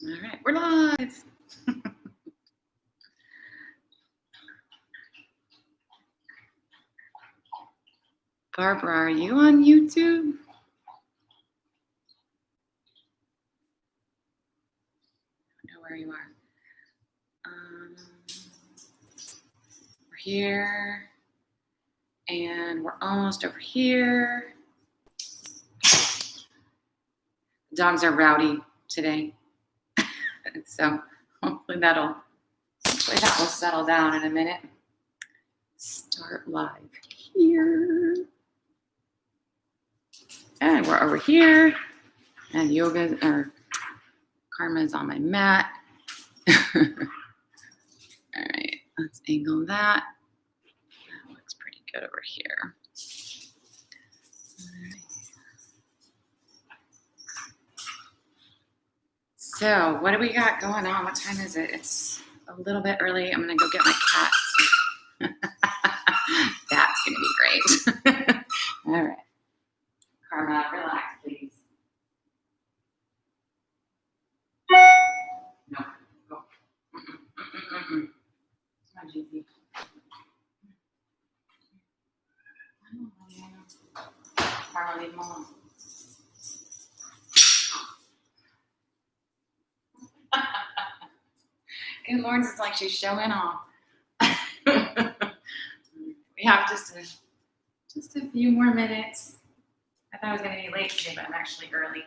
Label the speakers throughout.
Speaker 1: All right, we're live. Barbara, are you on YouTube? I don't know where you are. We're here, and we're almost over here. The dogs are rowdy today, so hopefully that will settle down in a minute. Start live here, and we're over here, and yoga or Karma's on my mat. All right, let's angle that. That looks pretty good over here. So what do we got going on? What time is it? It's a little bit early. I'm gonna go get my cat. That's gonna be great. All right, Karma, relax, please. No, go. Come on, Gigi. Karma, leave him alone. Good Lord, it's like she's showing off. We have just a few more minutes. I thought I was going to be late today, but I'm actually early.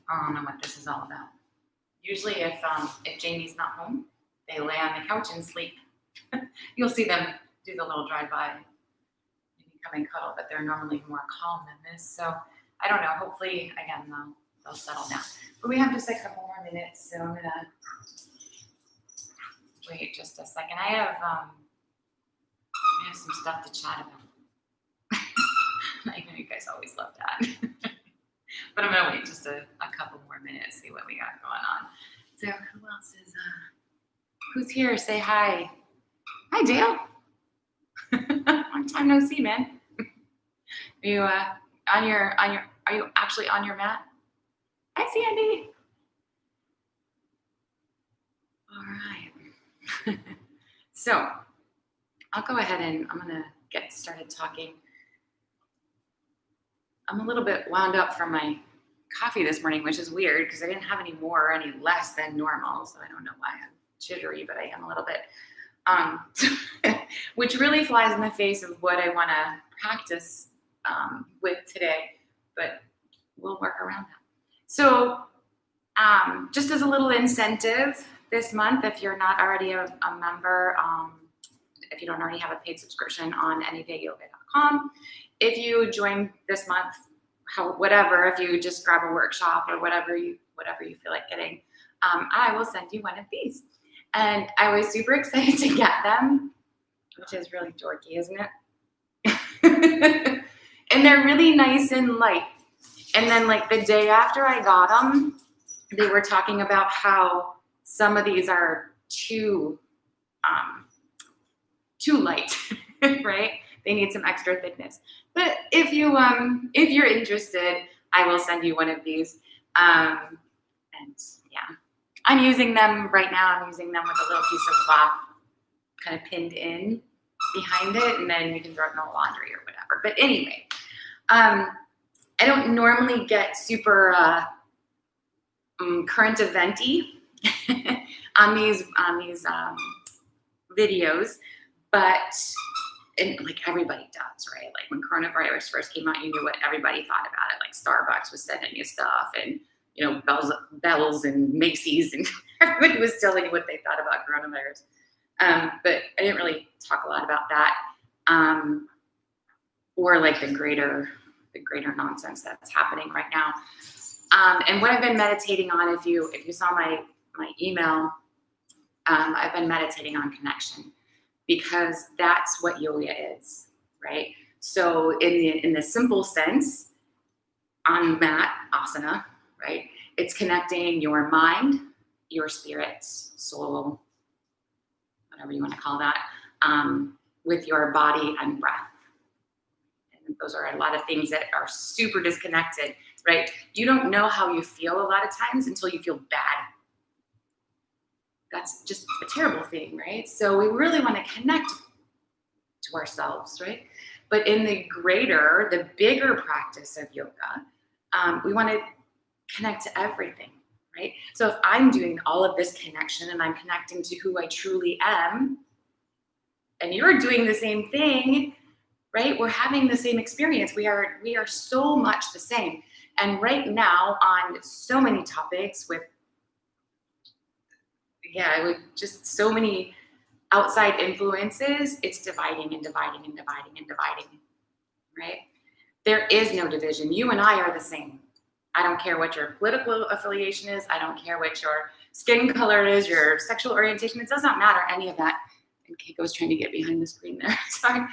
Speaker 1: I don't know what this is all about. Usually, if Jamie's not home, they lay on the couch and sleep. You'll see them do the little drive-by, maybe come and cuddle, but they're normally more calm than this. So I don't know. Hopefully, again, they'll settle down. But we have just a couple more minutes, so I'm gonna wait just a second. I have some stuff to chat about. I know you guys always love that. But I'm gonna wait just a couple more minutes, see what we got going on. So who else is who's here? Say hi. Hi, Dale. Long time no see, man. Are you are you actually on your mat? Hi, Sandy. All right. So I'll go ahead and I'm gonna get started talking. I'm a little bit wound up from my coffee this morning, which is weird because I didn't have any more or any less than normal. So I don't know why I'm jittery, but I am a little bit. Which really flies in the face of what I want to practice with today, but we'll work around that. So just as a little incentive this month, if you're not already a member, if you don't already have a paid subscription on anydayyoga.com, if you join this month, whatever, if you just grab a workshop or whatever you feel like getting, I will send you one of these. And I was super excited to get them, which is really dorky, isn't it? And they're really nice and light. And then like the day after I got them, they were talking about how some of these are too light, right? They need some extra thickness. But if you're interested, I will send you one of these. And yeah, I'm using them right now. I'm using them with a little piece of cloth kind of pinned in behind it, and then you can throw it in the laundry or whatever. But anyway, I don't normally get super current event-y on these videos, but like everybody does, right? Like when coronavirus first came out, you knew what everybody thought about it. Like Starbucks was sending you stuff, and Bells and Macy's, and everybody was telling you what they thought about coronavirus. But I didn't really talk a lot about that, or like the greater nonsense that's happening right now. And what I've been meditating on, if you saw my email, I've been meditating on connection, because that's what yoga is, right? So in the simple sense, on mat, asana, right? It's connecting your mind, your spirit, soul, whatever you want to call that, with your body and breath. And those are a lot of things that are super disconnected, right? You don't know how you feel a lot of times until you feel bad. That's just a terrible thing, right? So we really want to connect to ourselves, right? But in the bigger practice of yoga, we want to connect to everything, right? So if I'm doing all of this connection and I'm connecting to who I truly am, and you're doing the same thing, right? We're having the same experience. We are so much the same. And right now on so many topics with just so many outside influences, it's dividing and dividing and dividing and dividing, right? There is no division. You and I are the same. I don't care what your political affiliation is. I don't care what your skin color is, your sexual orientation. It does not matter, any of that. And Keiko's trying to get behind the screen there. Sorry.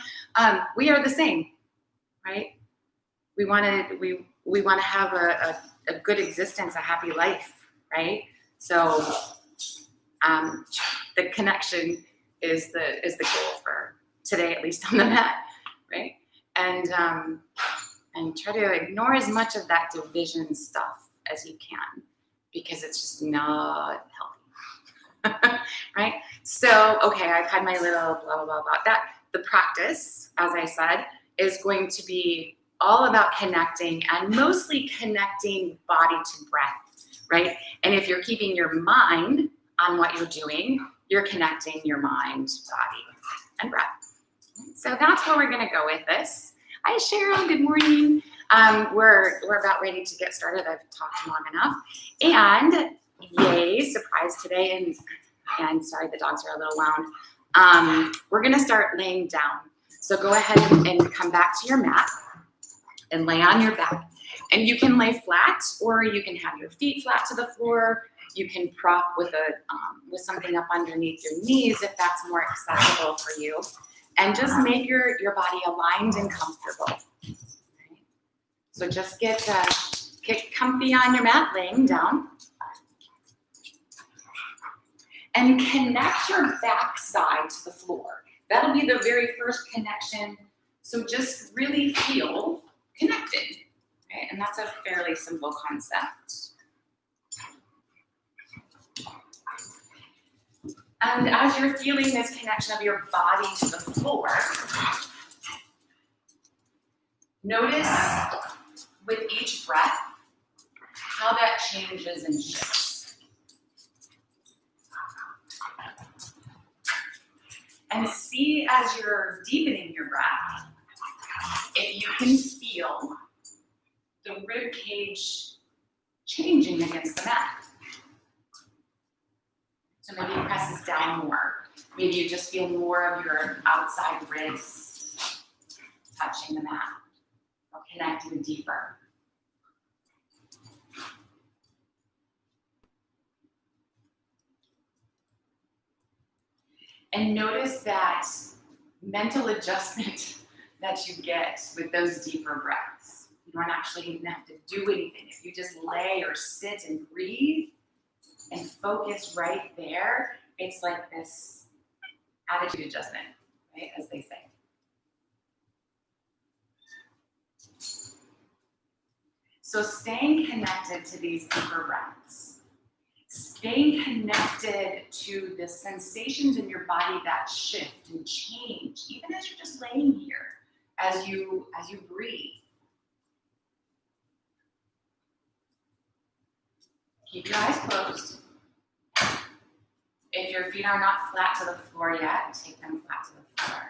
Speaker 1: We are the same, right? We want to have a good existence, a happy life, right? So the connection is the goal for today, at least on the mat, right? And try to ignore as much of that division stuff as you can, because it's just not healthy, right? So, okay, I've had my little blah, blah, blah about that. The practice, as I said, is going to be all about connecting, and mostly connecting body to breath, right? And if you're keeping your mind on what you're doing, you're connecting your mind, body, and breath. So that's where we're gonna go with this. Hi, Cheryl, good morning. We're about ready to get started. I've talked long enough. And yay, surprise today, and sorry, the dogs are a little loud. We're gonna start laying down. So go ahead and come back to your mat and lay on your back. And you can lay flat, or you can have your feet flat to the floor. You can prop with something up underneath your knees if that's more accessible for you. And just make your body aligned and comfortable. Okay. So just get comfy on your mat, laying down. And connect your backside to the floor. That'll be the very first connection. So just really feel connected. Right? And that's a fairly simple concept. And as you're feeling this connection of your body to the floor, notice with each breath how that changes and shifts. And see, as you're deepening your breath, if you can feel the rib cage changing against the mat. So maybe it presses down more. Maybe you just feel more of your outside ribs touching the mat or connecting deeper. And notice that mental adjustment that you get with those deeper breaths. You don't actually even have to do anything. If you just lay or sit and breathe and focus right there, it's like this attitude adjustment, right, as they say. So staying connected to these deeper breaths, staying connected to the sensations in your body that shift and change, even as you're just laying here, as you breathe. Keep your eyes closed. If your feet are not flat to the floor yet, take them flat to the floor.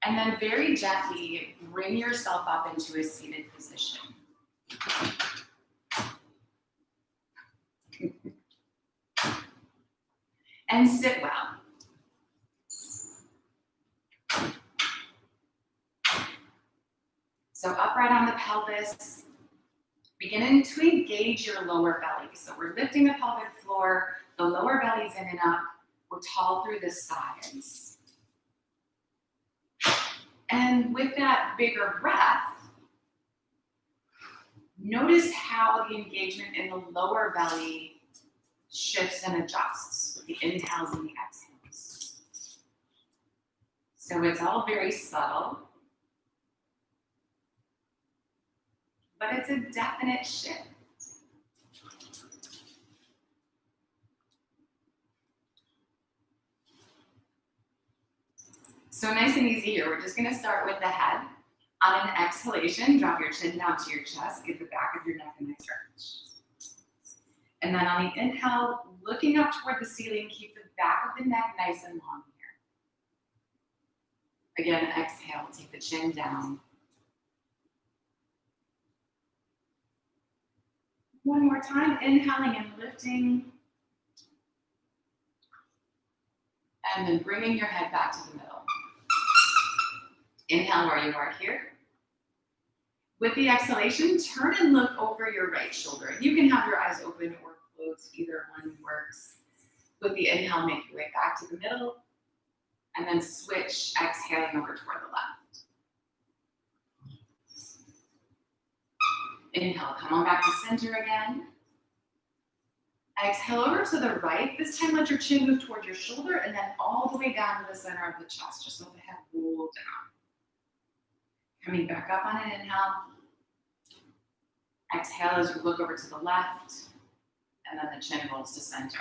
Speaker 1: And then very gently bring yourself up into a seated position. And sit well. So upright on the pelvis. Beginning to engage your lower belly. So we're lifting the pelvic floor, the lower belly's in and up. We're tall through the sides. And with that bigger breath, notice how the engagement in the lower belly shifts and adjusts with the inhales and the exhales. So it's all very subtle, but it's a definite shift. So nice and easy here. We're just gonna start with the head. On an exhalation, drop your chin down to your chest, give the back of your neck a nice stretch. And then on the inhale, looking up toward the ceiling, keep the back of the neck nice and long here. Again, exhale, take the chin down. One more time, inhaling and lifting. And then bringing your head back to the middle. Inhale where you are here. With the exhalation, turn and look over your right shoulder. You can have your eyes open or closed, either one works. With the inhale, make your way back to the middle, and then switch, exhaling over toward the left. Inhale, come on back to center again. Exhale over to the right. This time, let your chin move toward your shoulder, and then all the way down to the center of the chest, just let the head roll down. Coming back up on an inhale. Exhale as you look over to the left, and then the chin rolls to center.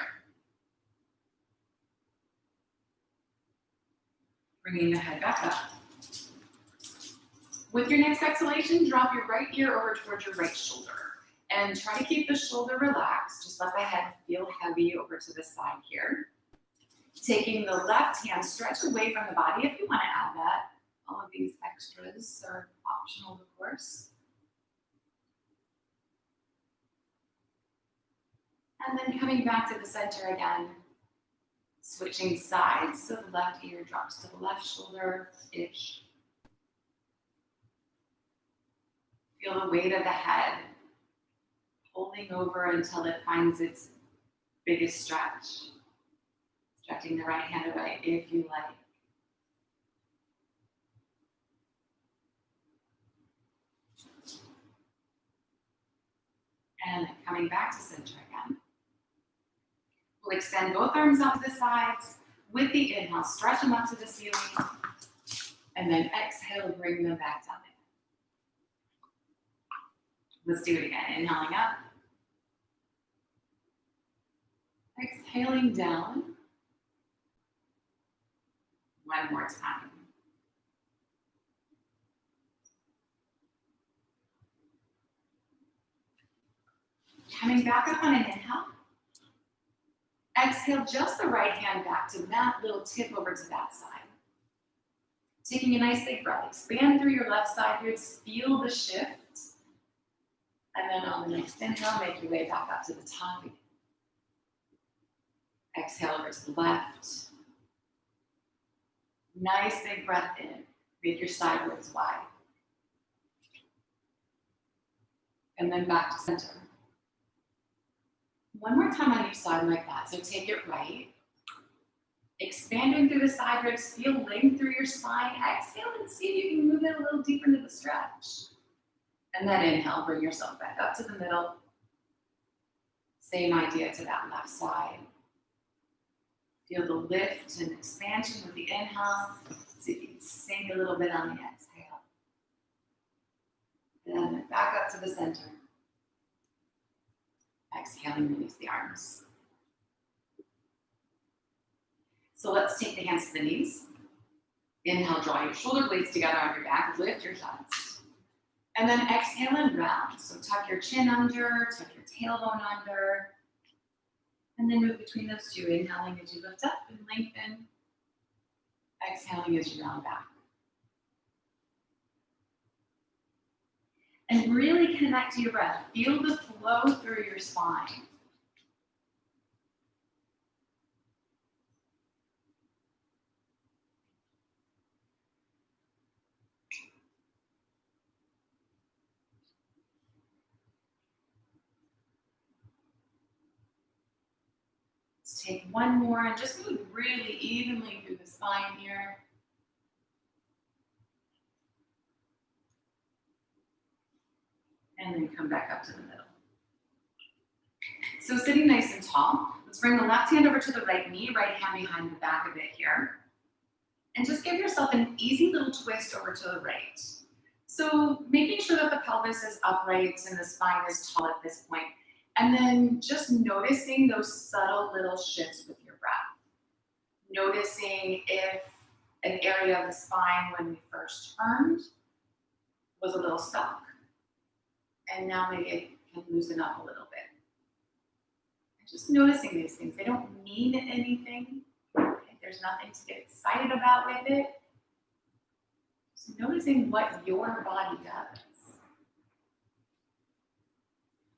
Speaker 1: Bringing the head back up. With your next exhalation, drop your right ear over towards your right shoulder. And try to keep the shoulder relaxed. Just let the head feel heavy over to the side here. Taking the left hand, stretch away from the body if you want to add that. All of these extras are optional, of course. And then coming back to the center again, switching sides, so the left ear drops to the left shoulder-ish. Feel the weight of the head holding over until it finds its biggest stretch. Stretching the right hand away if you like. And coming back to center again. We'll extend both arms out to the sides. With the inhale, stretch them up to the ceiling. And then exhale, bring them back down again. Let's do it again. Inhaling up. Exhaling down. One more time. Coming back up on an inhale. Exhale, just the right hand back to that little tip over to that side. Taking a nice big breath. Expand through your left side here. Feel the shift. And then on the next inhale, make your way back up to the top again. Exhale over to the left. Nice big breath in. Make your sideways wide. And then back to center. One more time on each side like that. So take it right. Expanding through the side ribs. Feel length through your spine. Exhale and see if you can move it a little deeper into the stretch. And then inhale, bring yourself back up to the middle. Same idea to that left side. Feel the lift and expansion with the inhale. So you can sink a little bit on the exhale. And then back up to the center. Exhaling, release the arms. So let's take the hands to the knees. Inhale, draw your shoulder blades together on your back, lift your chest. And then exhale and round. So tuck your chin under, tuck your tailbone under. And then move between those two, inhaling as you lift up and lengthen. Exhaling as you round back. And really connect to your breath. Feel the flow through your spine. Let's take one more and just move really evenly through the spine here. And then come back up to the middle. So sitting nice and tall, let's bring the left hand over to the right knee, right hand behind the back of it here. And just give yourself an easy little twist over to the right. So making sure that the pelvis is upright and the spine is tall at this point. And then just noticing those subtle little shifts with your breath. Noticing if an area of the spine when we first turned was a little stuck. And now maybe it can loosen up a little bit. And just noticing these things. They don't mean anything. There's nothing to get excited about with it. Just noticing what your body does.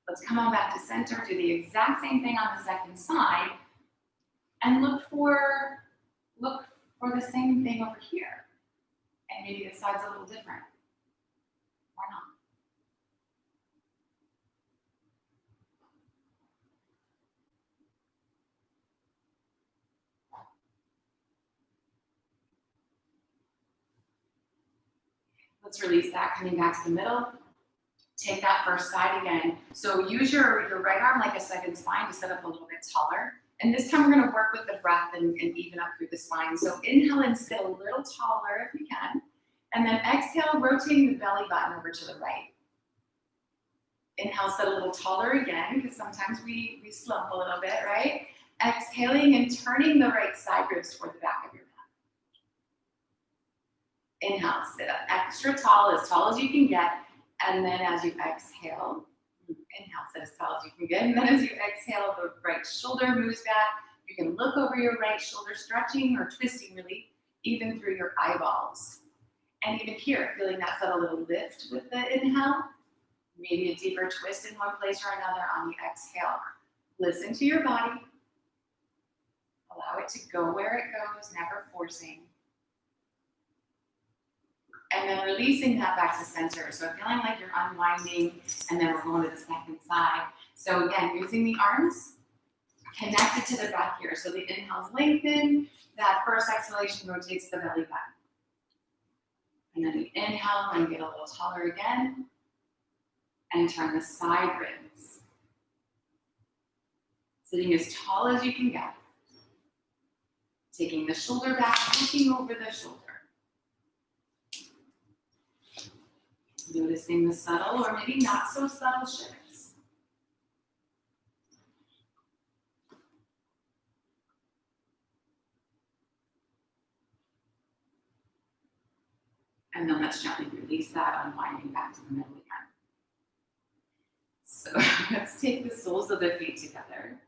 Speaker 1: Let's come on back to center, do the exact same thing on the second side, and look for the same thing over here. And maybe the side's a little different. Or not. Let's release that, coming back to the middle. Take that first side again. So use your right arm like a second spine to set up a little bit taller. And this time we're gonna work with the breath and even up through the spine. So inhale and sit a little taller if you can. And then exhale, rotating the belly button over to the right. Inhale, sit a little taller again, because sometimes we slump a little bit, right? Exhaling and turning the right side ribs toward the back of your mat. Inhale, sit up extra tall as you can get. And then as you exhale, inhale, sit as tall as you can get. And then as you exhale, the right shoulder moves back. You can look over your right shoulder, stretching or twisting really, even through your eyeballs. And even here, feeling that subtle little lift with the inhale. Maybe a deeper twist in one place or another on the exhale. Listen to your body. Allow it to go where it goes, never forcing. And then releasing that back to center. So feeling like you're unwinding, and then we're going to the second side. So again, using the arms, connected to the breath here. So the inhales lengthen, that first exhalation rotates the belly button. And then we inhale and get a little taller again. And turn the side ribs. Sitting as tall as you can get. Taking the shoulder back, looking over the shoulder. Noticing the subtle or maybe not so subtle shifts. And then let's gently release that, unwinding back to the middle again. So let's take the soles of the feet together.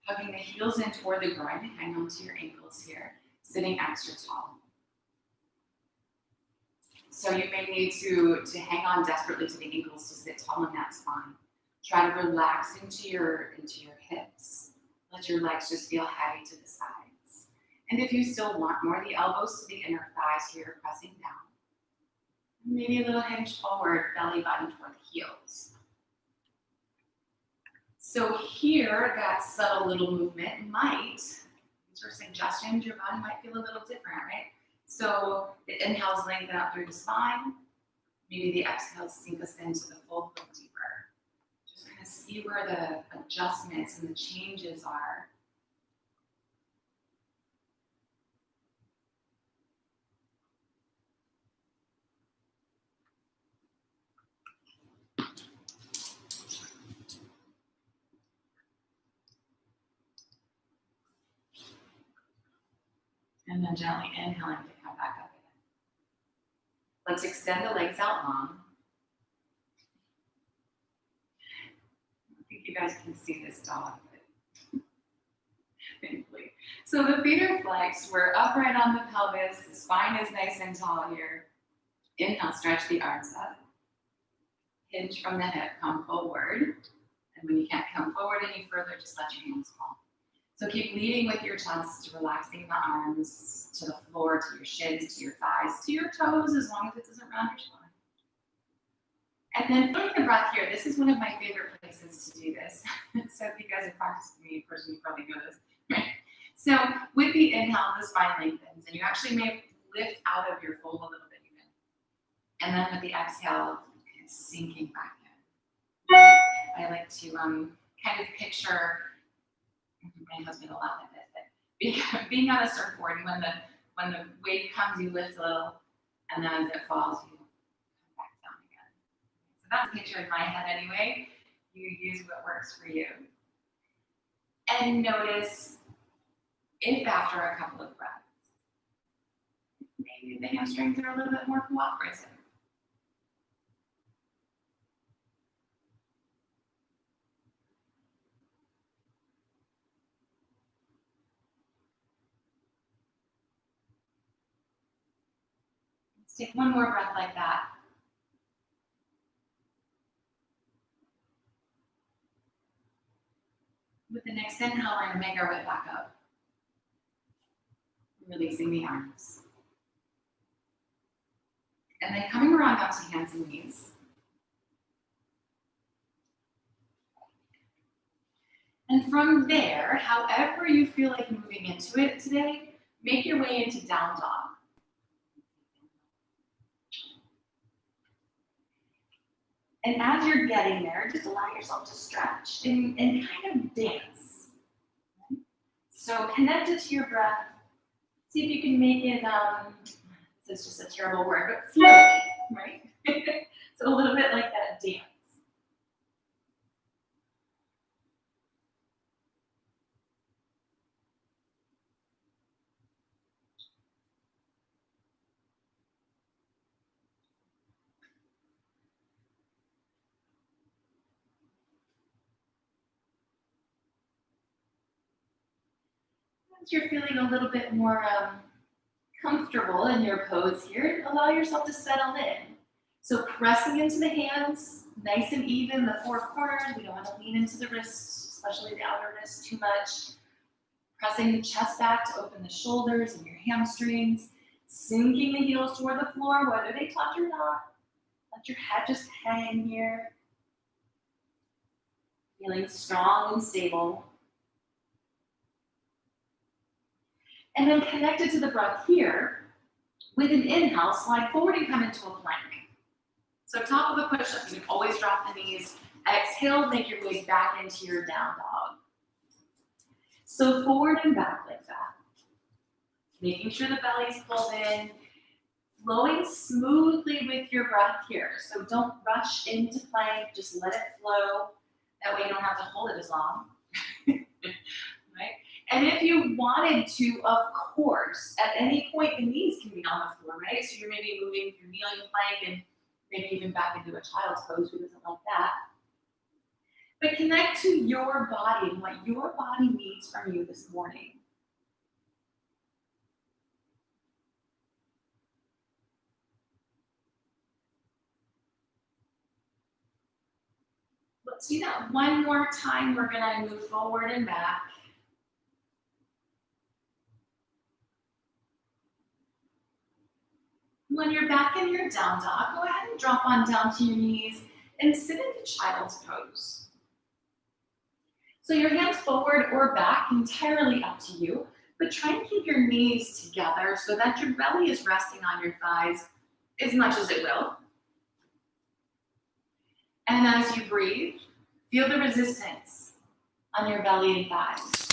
Speaker 1: Hugging the heels in toward the ground, hang on to your ankles here, sitting extra tall. So you may need to hang on desperately to the ankles to sit tall in that spine. Try to relax into your hips. Let your legs just feel heavy to the sides. And if you still want more, the elbows to the inner thighs here, pressing down. Maybe a little hinge forward, belly button toward the heels. So here, that subtle little movement might, these are suggestions, your body might feel a little different, right? So the inhales lengthen up through the spine. Maybe the exhales sink us into the full foot deeper. Just kind of see where the adjustments and the changes are. And then gently inhaling to come back up again. Let's extend the legs out long. I think you guys can see this dog, but thankfully. So the feet are flexed. We're upright on the pelvis. The spine is nice and tall here. Inhale, stretch the arms up. Hinge from the hip, come forward. And when you can't come forward any further, just let your hands fall. So keep leading with your chest, relaxing the arms to the floor, to your shins, to your thighs, to your toes, as long as it doesn't round your spine. And then feeling the breath here, this is one of my favorite places to do this. So if you guys have practiced with me in person, you probably know this, right? So with the inhale, the spine lengthens, and you actually may lift out of your fold a little bit even. And then with the exhale, kind of sinking back in. I like to kind of picture, my husband will laugh at this, but being on a surfboard, when the wave comes, you lift a little, and then as it falls, you come back down again. So that's a picture in my head anyway. You use what works for you. And notice if after a couple of breaths, maybe the hamstrings are a little bit more cooperative. Let's take one more breath like that. With the next inhale, we're going to make our way back up. Releasing the arms. And then coming around up to hands and knees. And from there, however you feel like moving into it today, make your way into down dog. And as you're getting there, just allow yourself to stretch and kind of dance. So connect it to your breath. See if you can make it, this is just a terrible word, but flowy, right? So a little bit like that dance. Once you're feeling a little bit more comfortable in your pose here, allow yourself to settle in. So pressing into the hands, nice and even, the four corners. We don't want to lean into the wrists, especially the outer wrists, too much. Pressing the chest back to open the shoulders and your hamstrings. Sinking the heels toward the floor, whether they touch or not. Let your head just hang here. Feeling strong and stable. And then connected to the breath here, with an inhale, slide forward and come into a plank. So top of the push-up, you can always drop the knees. Exhale, make your way back into your down dog. So forward and back like that. Making sure the belly's pulled in. Flowing smoothly with your breath here. So don't rush into plank, just let it flow. That way you don't have to hold it as long. Right? And if you wanted to, of course, at any point the knees can be on the floor, right? So you're maybe moving from kneeling plank and maybe even back into a child's pose. Who doesn't like that? But connect to your body and what your body needs from you this morning. Let's do that one more time. We're gonna move forward and back. When you're back in your down dog, go ahead and drop on down to your knees and sit into child's pose. So your hands forward or back, entirely up to you, but try and keep your knees together so that your belly is resting on your thighs as much as it will. And as you breathe, feel the resistance on your belly and thighs.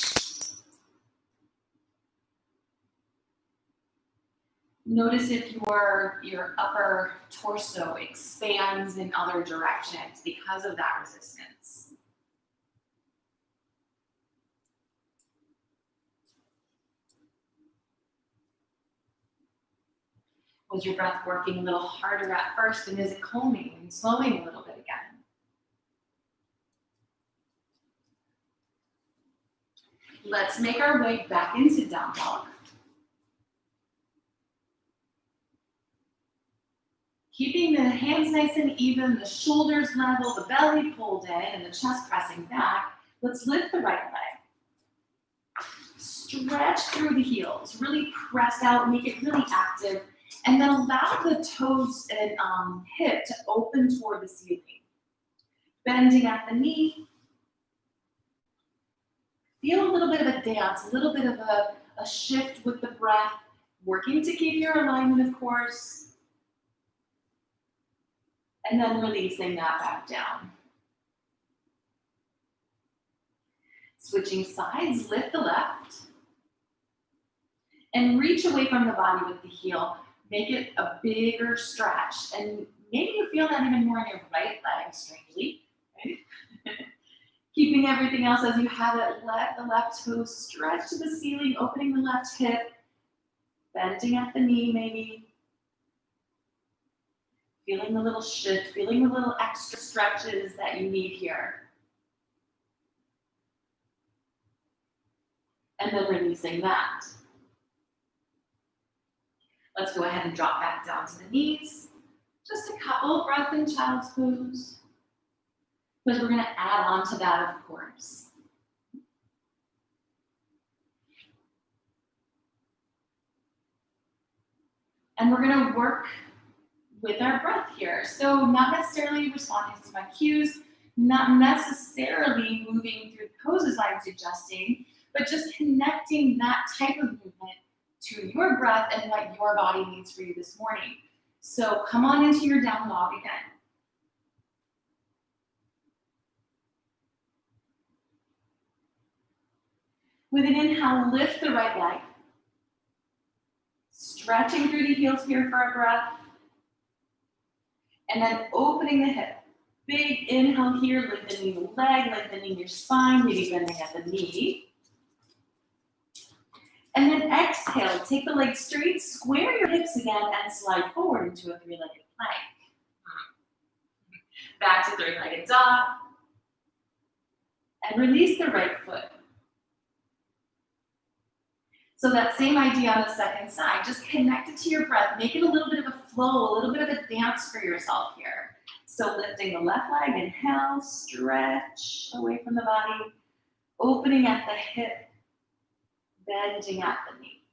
Speaker 1: Notice if your upper torso expands in other directions because of that resistance. Was your breath working a little harder at first, and is it calming and slowing a little bit again? Let's make our way back into down dog. Keeping the hands nice and even, the shoulders level, the belly pulled in, and the chest pressing back. Let's lift the right leg. Stretch through the heels. Really press out, make it really active. And then allow the toes and hip to open toward the ceiling. Bending at the knee. Feel a little bit of a dance, a little bit of a shift with the breath. Working to keep your alignment, of course. And then releasing that back down. Switching sides, lift the left. And reach away from the body with the heel. Make it a bigger stretch. And maybe you feel that even more in your right leg, strangely. Right? Keeping everything else as you have it, let the left toe stretch to the ceiling, opening the left hip, bending at the knee maybe. Feeling the little shift, feeling the little extra stretches that you need here. And then releasing that. Let's go ahead and drop back down to the knees. Just a couple breath in child's pose. Because we're going to add on to that, of course. And we're going to work with our breath here. So not necessarily responding to my cues, not necessarily moving through the poses I'm suggesting, but just connecting that type of movement to your breath and what your body needs for you this morning. So come on into your down dog again. With an inhale, lift the right leg. Stretching through the heels here for a breath. And then opening the hip. Big inhale here, lengthening the leg, lengthening your spine, maybe bending at the knee. And then exhale, take the legs straight, square your hips again, and slide forward into a three-legged plank. Back to three-legged dog. And release the right foot. So that same idea on the second side, just connect it to your breath, make it a little bit of a flow, a little bit of a dance for yourself here. So lifting the left leg, inhale, stretch away from the body, opening at the hip, bending at the knee.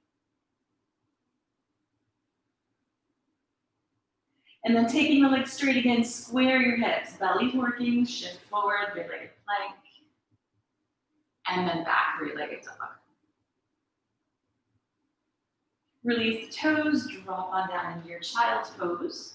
Speaker 1: And then taking the legs straight again, square your hips, belly working, shift forward, three-legged plank, and then back, three-legged dog. Release the toes, drop on down into your child's pose.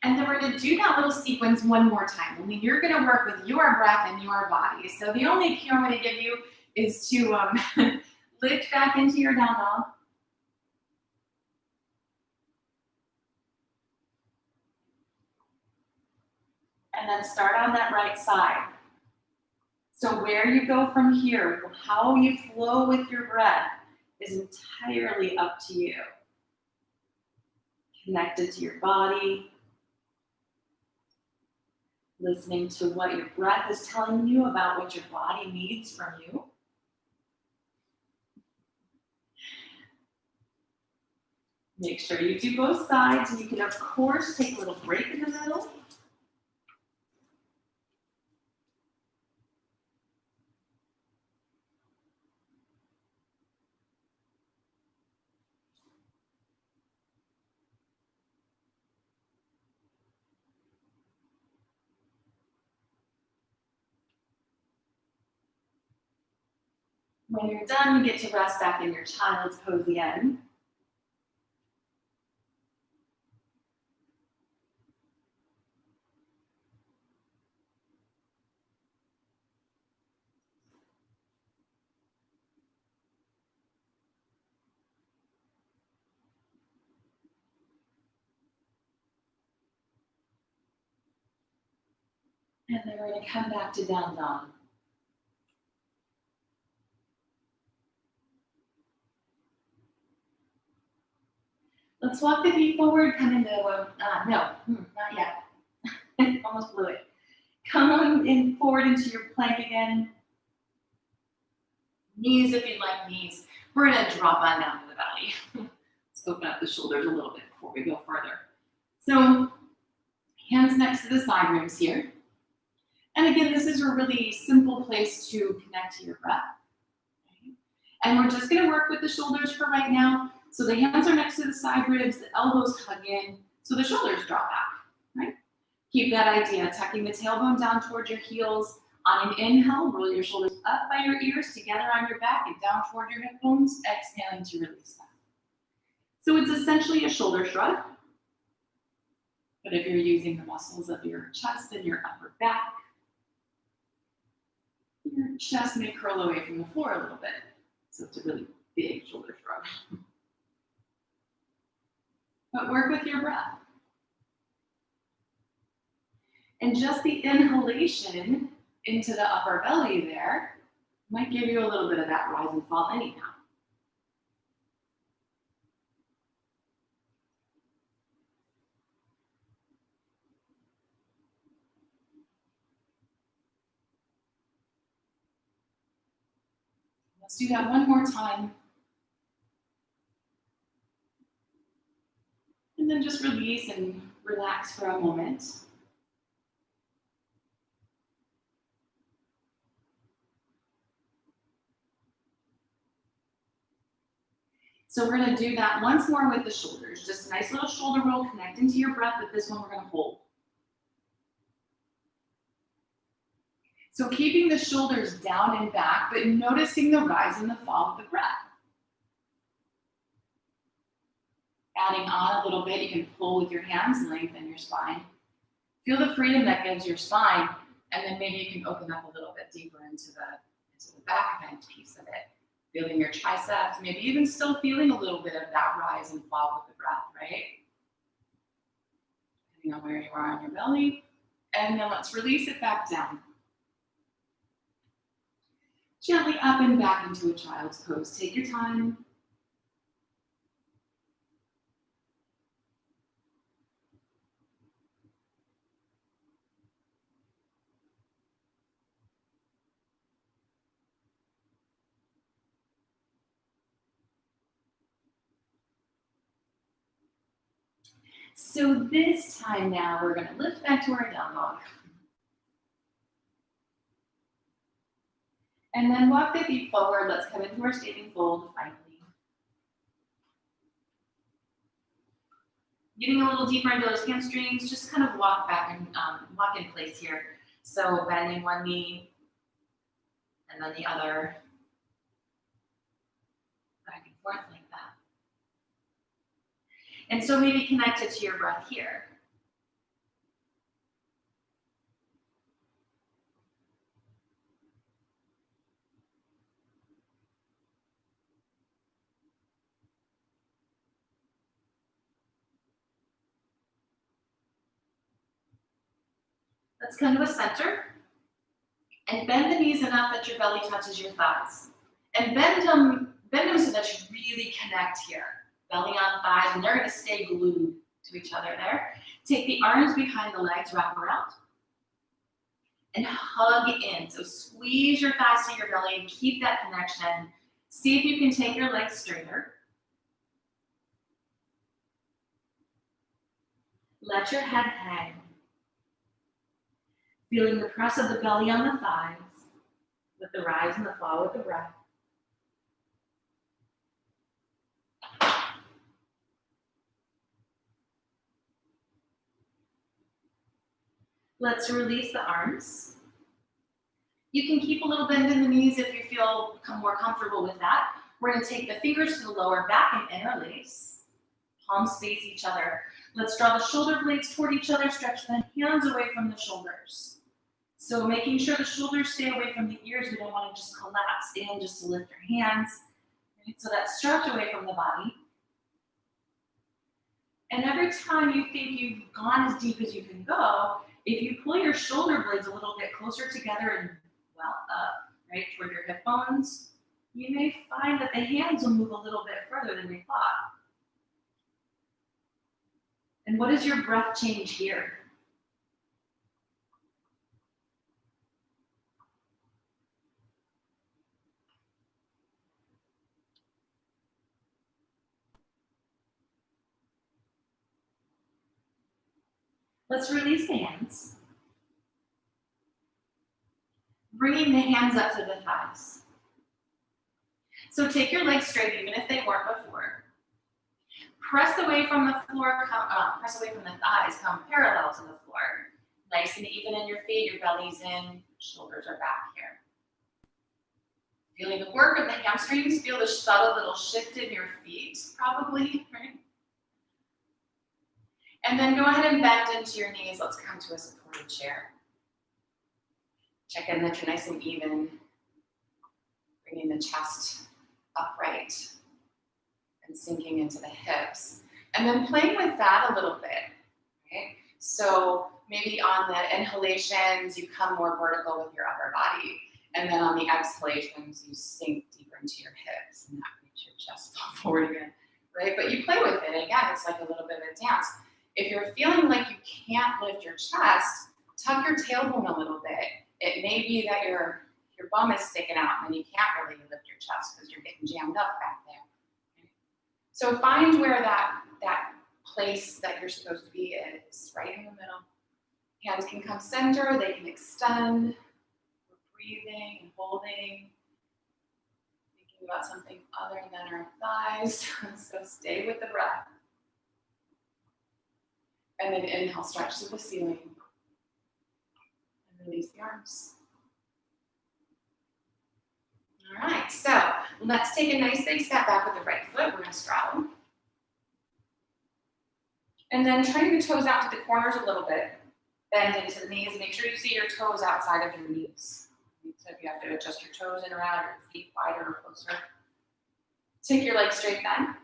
Speaker 1: And then we're going to do that little sequence one more time. Only you're going to work with your breath and your body. So the only cue I'm going to give you is to lift back into your down dog. And then start on that right side. So where you go from here, how you flow with your breath is entirely up to you. Connected to your body. Listening to what your breath is telling you about what your body needs from you. Make sure you do both sides, and you can, of course, take a little break in the middle. When you're done, you get to rest back in your child's pose again. And then we're going to come back to down dog. Let's walk the feet forward, come into, not yet. Almost blew it. Come on in forward into your plank again. Knees if you'd like knees. We're going to drop on down to the belly. Let's open up the shoulders a little bit before we go further. So, hands next to the side ribs here. And again, this is a really simple place to connect to your breath. Okay. And we're just going to work with the shoulders for right now. So the hands are next to the side ribs, the elbows hug in, so the shoulders drop back, right? Keep that idea, tucking the tailbone down towards your heels. On an inhale, roll your shoulders up by your ears, together on your back, and down toward your hip bones, exhaling to release that. So it's essentially a shoulder shrug. But if you're using the muscles of your chest and your upper back, your chest may curl away from the floor a little bit. So it's a really big shoulder shrug. But work with your breath. And just the inhalation into the upper belly there might give you a little bit of that rise and fall anyhow. Let's do that one more time. And then just release and relax for a moment. So we're going to do that once more with the shoulders. Just a nice little shoulder roll connecting to your breath, but this one we're going to hold. So keeping the shoulders down and back, but noticing the rise and the fall of the breath. Adding on a little bit, you can pull with your hands, lengthen your spine. Feel the freedom that gives your spine, and then maybe you can open up a little bit deeper into the back bend piece of it. Feeling your triceps, maybe even still feeling a little bit of that rise and fall with the breath, right? Depending on where you are on your belly. And then let's release it back down. Gently up and back into a child's pose. Take your time. So this time now, we're going to lift back to our down dog. And then walk the feet forward. Let's come into our standing fold finally. Getting a little deeper into those hamstrings, just kind of walk back and walk in place here. So bending one knee and then the other, back and forth like that. And so maybe connect it to your breath here. Let's come to a center and bend the knees enough that your belly touches your thighs. And bend them so that you really connect here. Belly on thighs, and they're going to stay glued to each other there. Take the arms behind the legs, wrap around, and hug in. So squeeze your thighs to your belly and keep that connection. See if you can take your legs straighter. Let your head hang. Feeling the press of the belly on the thighs, with the rise and the fall with the breath. Let's release the arms. You can keep a little bend in the knees if you feel more comfortable with that. We're going to take the fingers to the lower back and interlace. Palms face each other. Let's draw the shoulder blades toward each other. Stretch the hands away from the shoulders. So making sure the shoulders stay away from the ears. We don't want to just collapse in just to lift your hands. Right? So that stretch away from the body. And every time you think you've gone as deep as you can go, if you pull your shoulder blades a little bit closer together and well up, right, toward your hip bones, you may find that the hands will move a little bit further than we thought. And what is your breath change here? Let's release the hands. Bringing the hands up to the thighs. So take your legs straight, even if they weren't before. Press away from the floor, press away from the thighs, come parallel to the floor. Nice and even in your feet, your belly's in, shoulders are back here. Feeling the work of the hamstrings, feel the subtle little shift in your feet, probably, right? And then go ahead and bend into your knees. Let's come to a supported chair. Check in that you're nice and even. Bringing the chest upright and sinking into the hips. And then playing with that a little bit, right? So maybe on the inhalations, you come more vertical with your upper body. And then on the exhalations, you sink deeper into your hips, and that makes your chest fall forward again, right? But you play with it. Again, it's like a little bit of a dance. If you're feeling like you can't lift your chest, tuck your tailbone a little bit. It may be that your bum is sticking out and then you can't really lift your chest because you're getting jammed up back there. Okay? So find where that place that you're supposed to be is, right in the middle. Hands can come center, they can extend. We're breathing and holding, thinking about something other than our thighs. So stay with the breath. And then inhale, stretch to the ceiling. And release the arms. All right, so let's take a nice big step back with the right foot. We're going to straddle. And then turn your toes out to the corners a little bit. Bend into the knees. Make sure you see your toes outside of your knees. So if you have to adjust your toes in or out, your feet wider or closer. Take your legs straight then.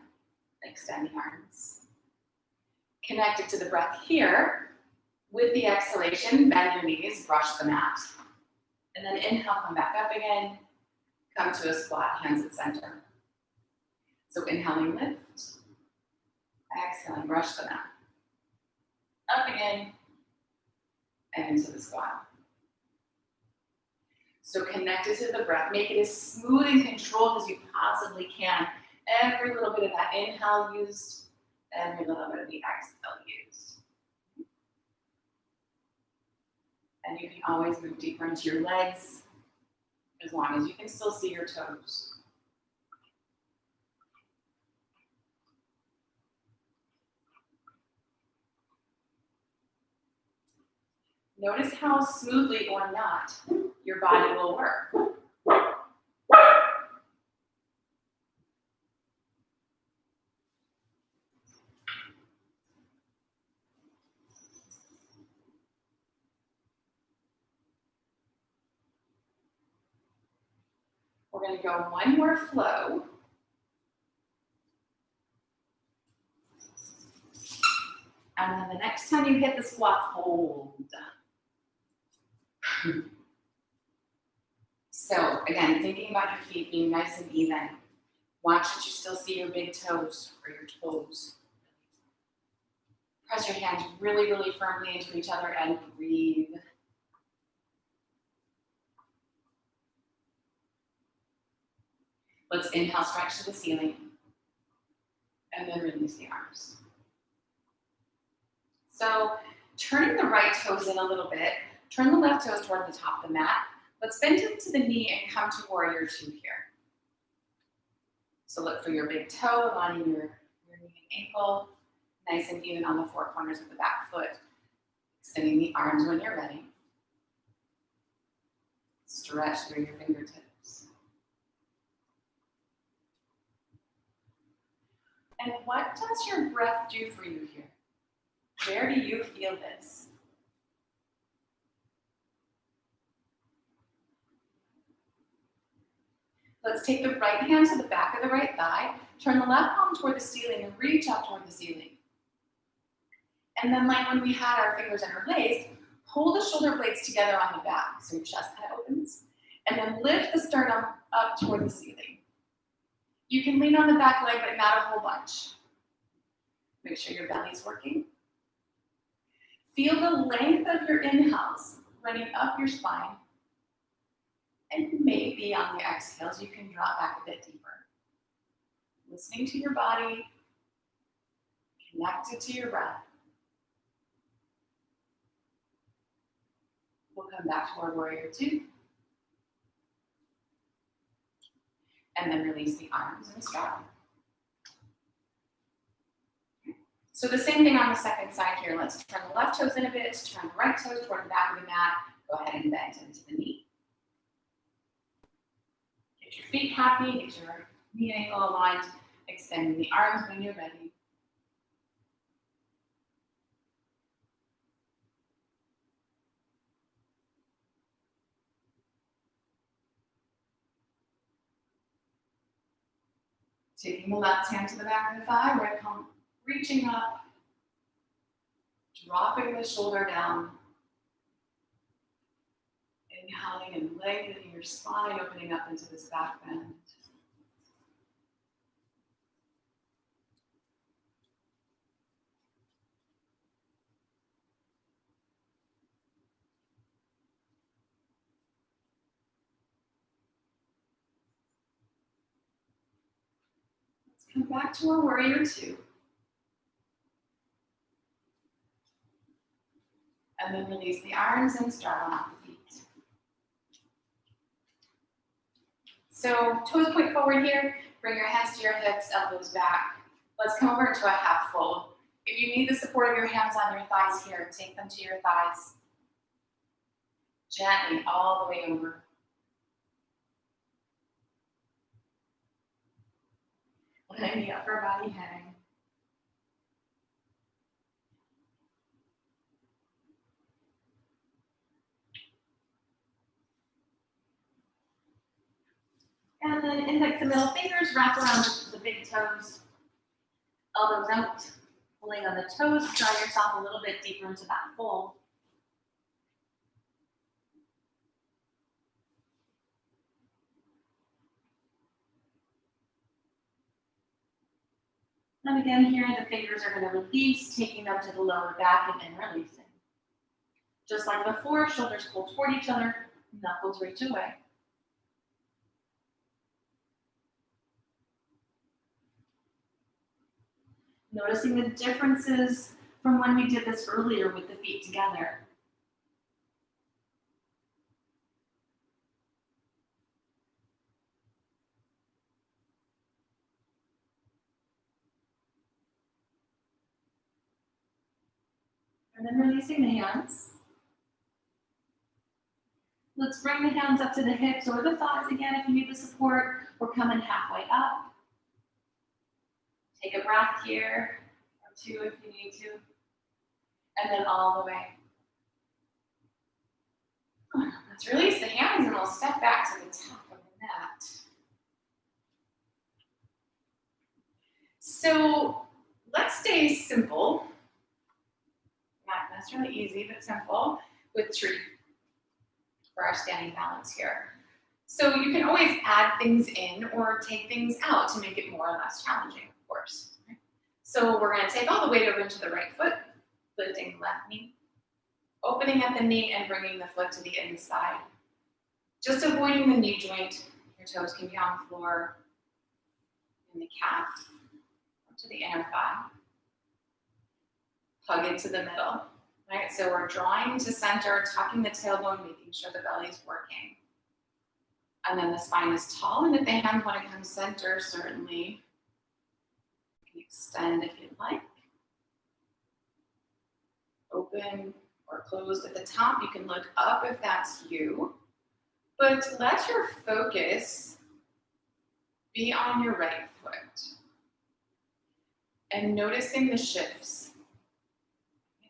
Speaker 1: Extend the arms. Connect it to the breath here. With the exhalation, bend your knees, brush the mat. And then inhale, come back up again. Come to a squat, hands at center. So inhaling, lift. Exhaling, brush the mat. Up again, and into the squat. So connect it to the breath. Make it as smooth and controlled as you possibly can. Every little bit of that inhale used, every little bit of the exhale used. And you can always move deeper into your legs as long as you can still see your toes. Notice how smoothly or not your body will work. We're going to go one more flow. And then the next time you hit the squat, hold. So again, thinking about your feet being nice and even. Watch that you still see your big toes or your toes. Press your hands really, really firmly into each other and breathe. Let's inhale, stretch to the ceiling. And then release the arms. So turning the right toes in a little bit. Turn the left toes toward the top of the mat. Let's bend into the knee and come to warrior two here. So look for your big toe, lining your knee and ankle. Nice and even on the four corners of the back foot. Extending the arms when you're ready. Stretch through your fingertips. And what does your breath do for you here? Where do you feel this? Let's take the right hand to the back of the right thigh, turn the left palm toward the ceiling and reach up toward the ceiling. And then like when we had our fingers interlaced, pull the shoulder blades together on the back so your chest kind of opens. And then lift the sternum up toward the ceiling. You can lean on the back leg, but not a whole bunch. Make sure your belly's working. Feel the length of your inhales running up your spine. And maybe on the exhales, you can drop back a bit deeper. Listening to your body, connected to your breath. We'll come back to our warrior two. And then release the arms and straddle. So the same thing on the second side here. Let's turn the left toes in a bit, turn the right toes toward the back of the mat. Go ahead and bend into the knee. Get your feet happy, get your knee and ankle aligned, extending the arms when you're ready. Taking the left hand to the back of the thigh, right palm reaching up, dropping the shoulder down, inhaling and lengthening your spine, opening up into this back bend. Let's come back to our warrior two. And then release the arms and start on the feet. So toes point forward here, bring your hands to your hips, elbows back. Let's come over into a half fold. If you need the support of your hands on your thighs here, take them to your thighs. Gently all the way over. Letting the upper body hang. And then index and middle fingers wrap around the big toes. Elbows out, pulling on the toes, draw yourself a little bit deeper into that fold. And again here, the fingers are going to release, taking them to the lower back and then releasing. Just like before, shoulders pull toward each other, knuckles reach away. Noticing the differences from when we did this earlier with the feet together. And then releasing the hands. Let's bring the hands up to the hips or the thighs again if you need the support. We're coming halfway up. Take a breath here, or two if you need to. And then all the way. Let's release the hands and we'll step back to the top of the mat. So let's stay simple. Not necessarily easy, but simple with tree for our standing balance here. So you can always add things in or take things out to make it more or less challenging, of course. So we're going to take all the weight over into the right foot, lifting the left knee, opening at the knee and bringing the foot to the inside. Just avoiding the knee joint. Your toes can be on the floor, in the calf, up to the inner thigh. Hug into the middle. Right? So we're drawing to center, tucking the tailbone, making sure the belly's working. And then the spine is tall, and if the hands want to come center, certainly you can extend if you'd like. Open or closed at the top. You can look up if that's you. But let your focus be on your right foot. And noticing the shifts.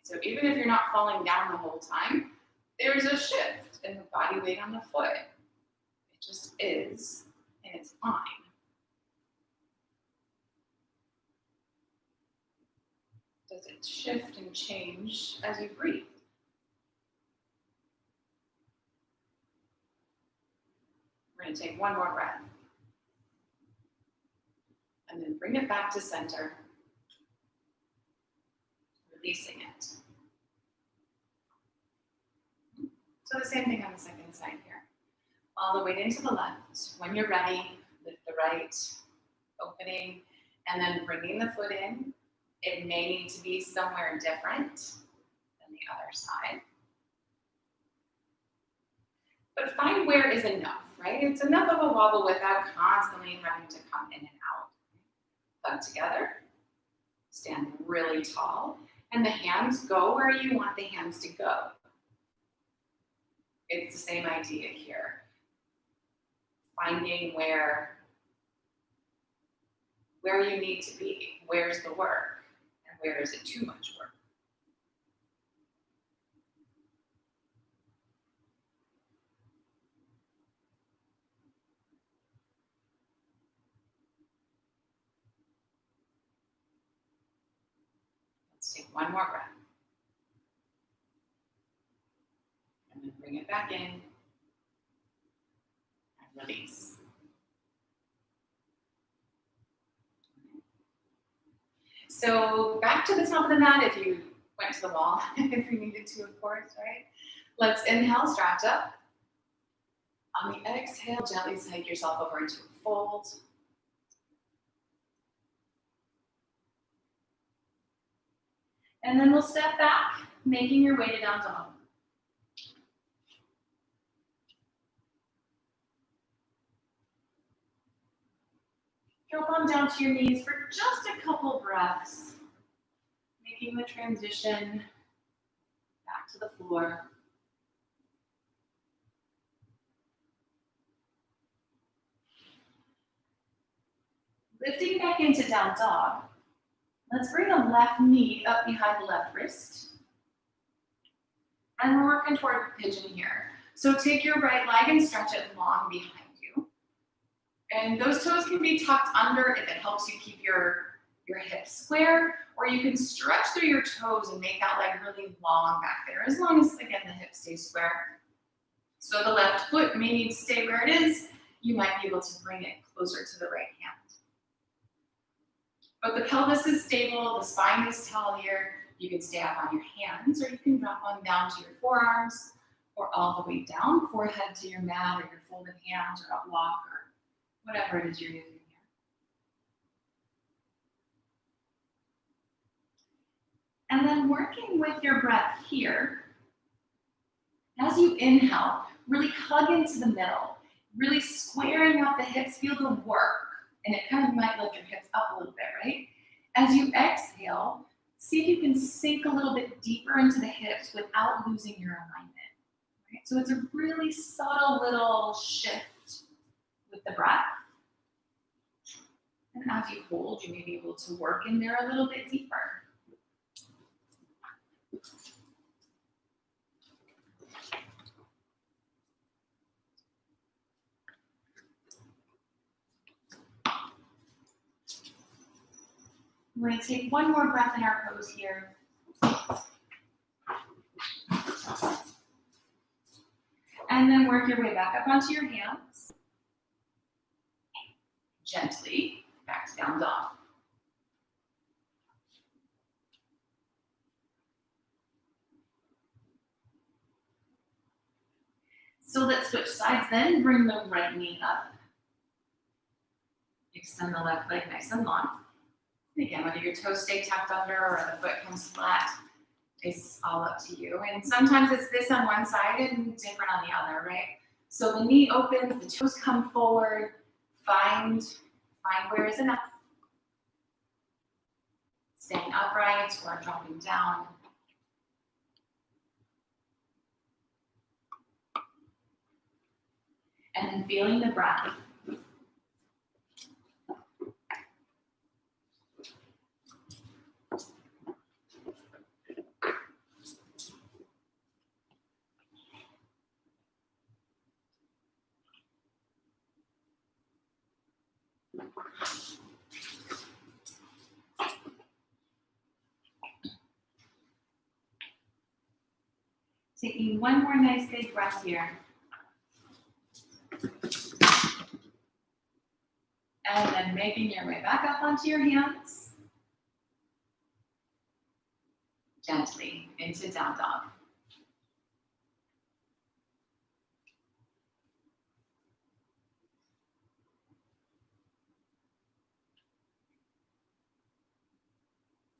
Speaker 1: So even if you're not falling down the whole time, there's a shift in the body weight on the foot. It just is, and it's fine. Does it shift and change as you breathe? We're going to take one more breath. And then bring it back to center. Releasing it. So the same thing on the second side here. All the weight into the left. When you're ready, lift the right, opening, and then bringing the foot in. It may need to be somewhere different than the other side. But find where is enough, right? It's enough of a wobble without constantly having to come in and out. Hug together, stand really tall, and the hands go where you want the hands to go. It's the same idea here. Finding where you need to be. Where's the work? And where is it too much work? one more breath. And then bring it back in and release. So back to the top of the mat if you went to the wall, if you needed to, of course, right? Let's inhale, stretch up. On the exhale, gently slide yourself over into a fold. And then we'll step back, making your way to down dog. Drop on down to your knees for just a couple breaths, making the transition back to the floor. Lifting back into down dog, let's bring the left knee up behind the left wrist. And we're working toward pigeon here. So take your right leg and stretch it long behind you. And those toes can be tucked under if it helps you keep your hips square, or you can stretch through your toes and make that leg really long back there, as long as, again, the hips stay square. So the left foot may need to stay where it is. You might be able to bring it closer to the right hand. But the pelvis is stable, the spine is tall here. You can stay up on your hands, or you can drop on down to your forearms, or all the way down, forehead to your mat, or your folded hands, or a block, or whatever it is you're using here. And then working with your breath here, as you inhale, really hug into the middle, really squaring up the hips, feel the work, and it kind of might lift your hips up a little bit, right? As you exhale, see if you can sink a little bit deeper into the hips without losing your alignment, right? So it's a really subtle little shift with the breath. And as you hold, you may be able to work in there a little bit deeper. We're going to take one more breath in our pose here. And then work your way back up onto your hands. Gently back to down dog. So let's switch sides then. Bring the right knee up. Extend the left leg nice and long. Again, whether your toes stay tucked under or the foot comes flat, it's all up to you. And sometimes it's this on one side and different on the other, right? So the knee opens, the toes come forward, find where is enough. Staying upright or dropping down. And then feeling the breath. Taking one more nice big breath here. And then making your way back up onto your hands. Gently into down dog.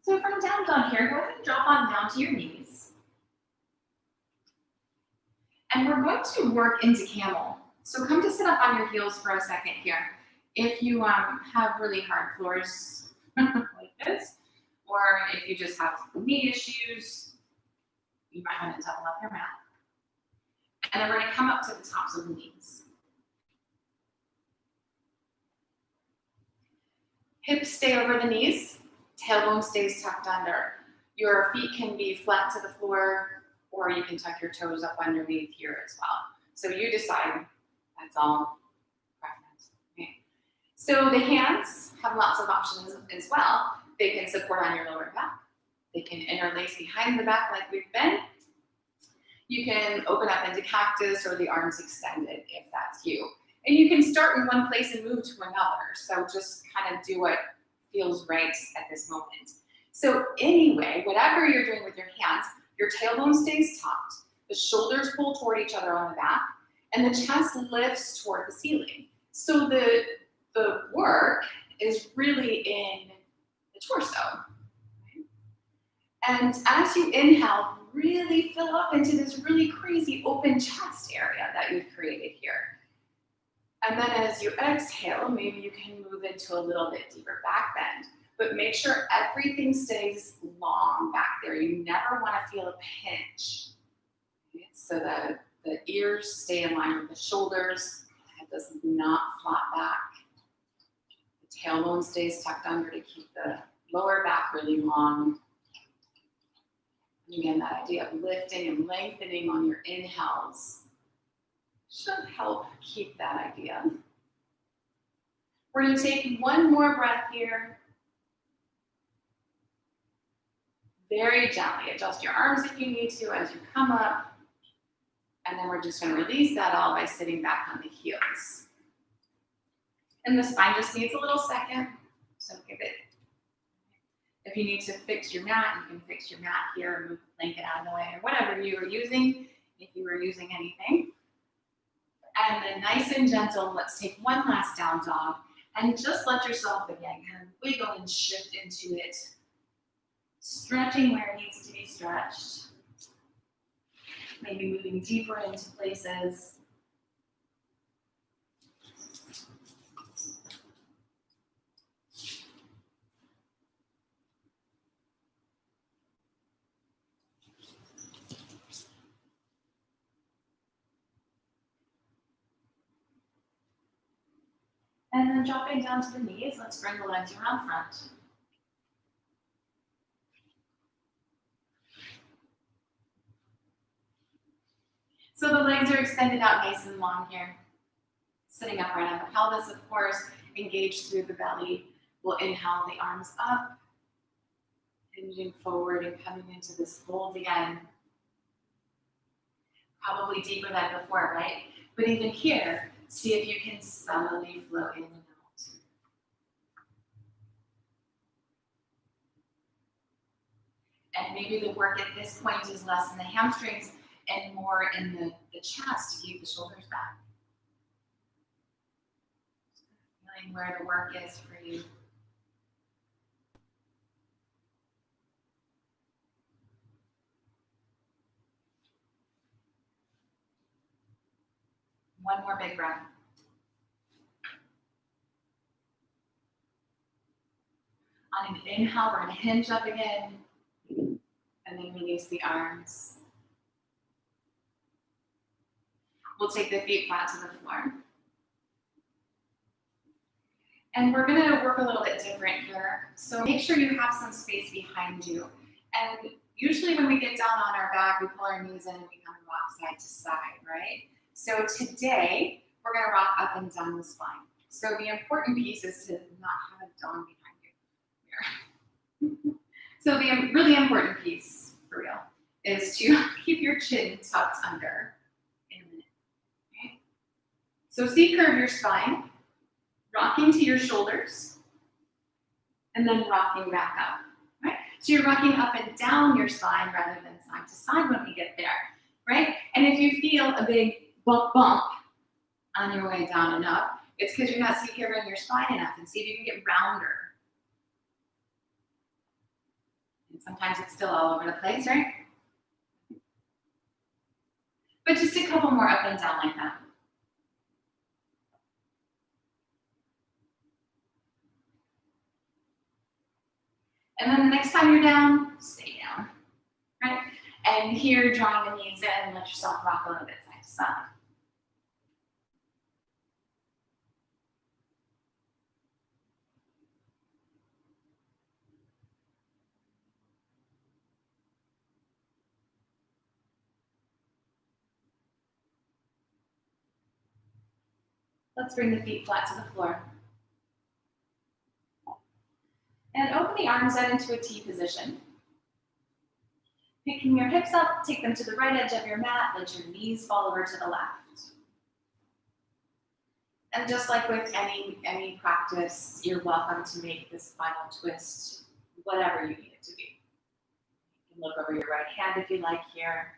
Speaker 1: So from down dog here, go ahead and drop on down to your knees. And we're going to work into camel. So come to sit up on your heels for a second here. If you have really hard floors like this, or if you just have knee issues, you might want to double up your mat. And then we're going to come up to the tops of the knees. Hips stay over the knees, tailbone stays tucked under. Your feet can be flat to the floor, or you can tuck your toes up underneath here as well. So you decide. That's all preference. Okay. So the hands have lots of options as well. They can support on your lower back. They can interlace behind the back like we've been. You can open up into cactus or the arms extended if that's you. And you can start in one place and move to another. So just kind of do what feels right at this moment. So anyway, whatever you're doing with your hands, your tailbone stays tucked, the shoulders pull toward each other on the back, and the chest lifts toward the ceiling. So the work is really in the torso. And as you inhale, really fill up into this really crazy open chest area that you've created here. And then as you exhale, maybe you can move into a little bit deeper back bend, but make sure everything stays long back there. You never want to feel a pinch. Okay? So the ears stay in line with the shoulders. The head does not flop back. The tailbone stays tucked under to keep the lower back really long. And again, that idea of lifting and lengthening on your inhales should help keep that idea. We're going to take one more breath here. Very gently adjust your arms if you need to as you come up. And then we're just going to release that all by sitting back on the heels. And the spine just needs a little second, so give it. If you need to fix your mat, you can fix your mat here, move the blanket out of the way, or whatever you are using, if you were using anything. And then nice and gentle, let's take one last down dog, and just let yourself again kind of wiggle and shift into it, stretching where it needs to be stretched. Maybe moving deeper into places. And then dropping down to the knees, let's bring the legs around front. So the legs are extended out nice and long here. Sitting upright on the pelvis, of course, engaged through the belly. We'll inhale the arms up, hinging forward and coming into this fold again. Probably deeper than before, right? But even here, see if you can subtly flow in and out. And maybe the work at this point is less in the hamstrings and more in the chest to keep the shoulders back. Feeling where the work is for you. One more big breath. On an inhale, we're going to hinge up again, and then release the arms. We'll take the feet flat to the floor. And we're going to work a little bit different here. So make sure you have some space behind you. And usually when we get down on our back, we pull our knees in and we kind of rock side to side, right? So today, we're going to rock up and down the spine. So the important piece is to not have a dong behind you. So the really important piece, for real, is to keep your chin tucked under in a minute. Okay? So C-curve your spine, rocking to your shoulders, and then rocking back up. Right? So you're rocking up and down your spine rather than side to side when we get there. Right? And if you feel a big bump on your way down and up, it's because you're not C-curving your spine enough. And see if you can get rounder. And sometimes it's still all over the place, right? But just a couple more up and down like that. And then the next time you're down, stay down, right? And here, drawing the knees in, let yourself rock a little bit side to side. Let's bring the feet flat to the floor. And open the arms out into a T position. Picking your hips up, take them to the right edge of your mat, let your knees fall over to the left. And just like with any practice, you're welcome to make this final twist whatever you need it to be. You can look over your right hand if you like here.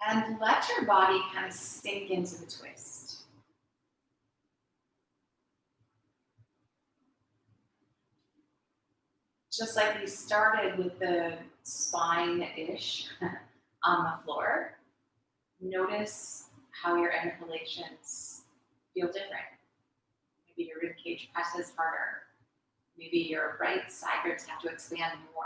Speaker 1: And let your body kind of sink into the twist. Just like we started with the spine-ish on the floor, notice how your inhalations feel different. Maybe your rib cage presses harder. Maybe your right side ribs have to expand more.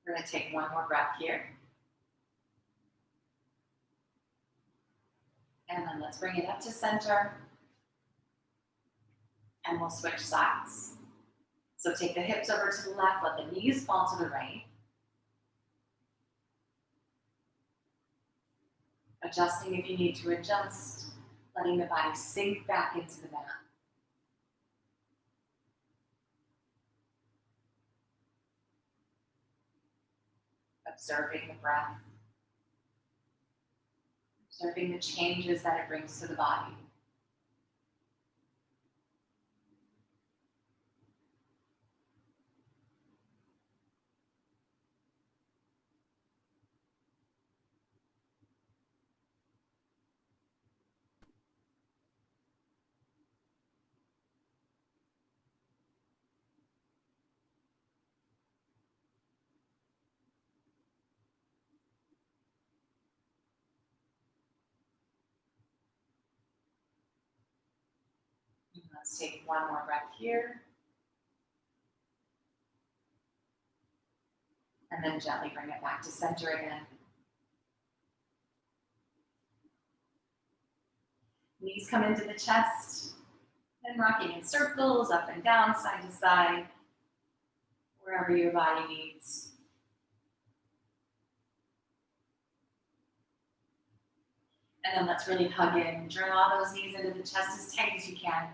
Speaker 1: We're going to take one more breath here. And then let's bring it up to center. And we'll switch sides. So take the hips over to the left, let the knees fall to the right. Adjusting if you need to adjust, letting the body sink back into the mat. Observing the breath. Observing the changes that it brings to the body. Let's take one more breath here. And then gently bring it back to center again. Knees come into the chest. And rocking in circles, up and down, side to side, wherever your body needs. And then let's really hug in. Draw those knees into the chest as tight as you can.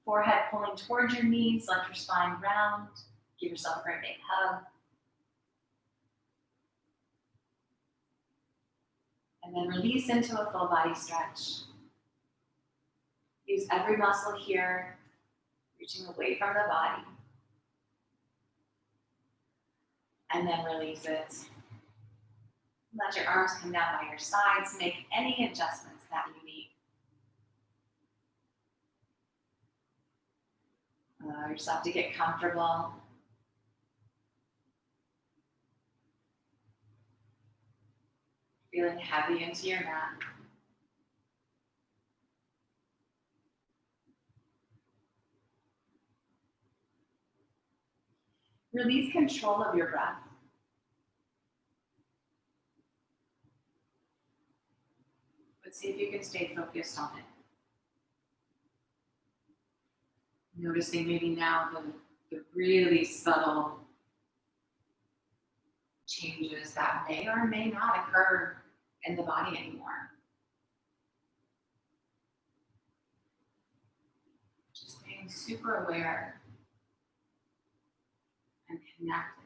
Speaker 1: Forehead pulling towards your knees, let your spine round. Give yourself a great big hug. And then release into a full body stretch. Use every muscle here, reaching away from the body. And then release it. Let your arms come down by your sides. Make any adjustments that you need. Allow yourself to get comfortable. Feeling heavy into your mat. Release control of your breath. But see if you can stay focused on it. Noticing maybe now the really subtle changes that may or may not occur in the body anymore. Just being super aware and connected.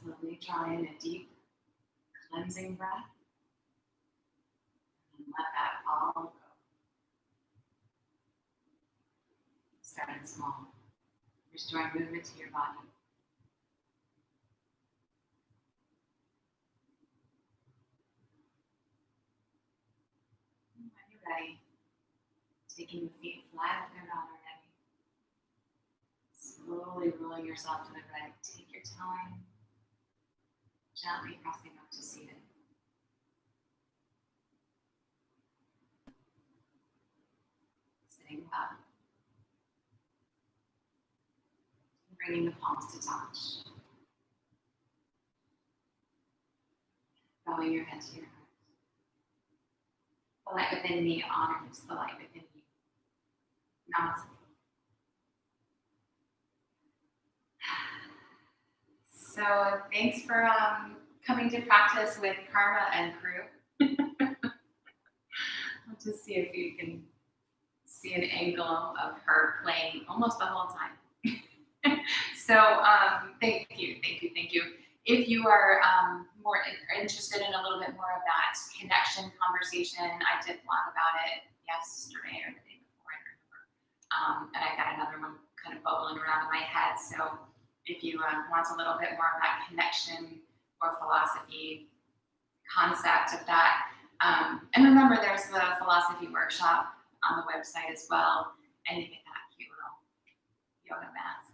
Speaker 1: Slowly draw in a deep cleansing breath and let that all go. Starting small. Restoring movement to your body. And when you're ready, taking the feet flat if they're not already. Slowly rolling yourself to the right. Take your time. Gently pressing up to seated. Sitting up. Bringing the palms to touch. Bowing your head to your heart. The light within me honors the light within you. Namaste. So thanks for coming to practice with Karma and crew. I'll just see if you can see an angle of her playing almost the whole time. So thank you. If you are more interested in a little bit more of that connection conversation, I did blog about it yesterday or the day before, I remember. And I got another one kind of bubbling around in my head. So if you want a little bit more of that connection or philosophy concept of that. And remember, there's the philosophy workshop on the website as well. And you get that cute little yoga mask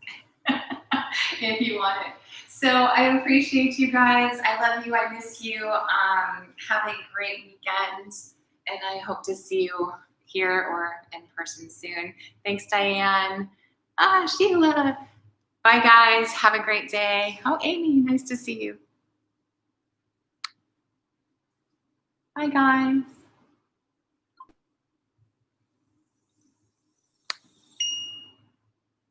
Speaker 1: if you want it. So I appreciate you guys. I love you. I miss you. Have a great weekend. And I hope to see you here or in person soon. Thanks, Diane. Sheila. Bye, guys. Have a great day. Oh, Amy, nice to see you. Bye, guys.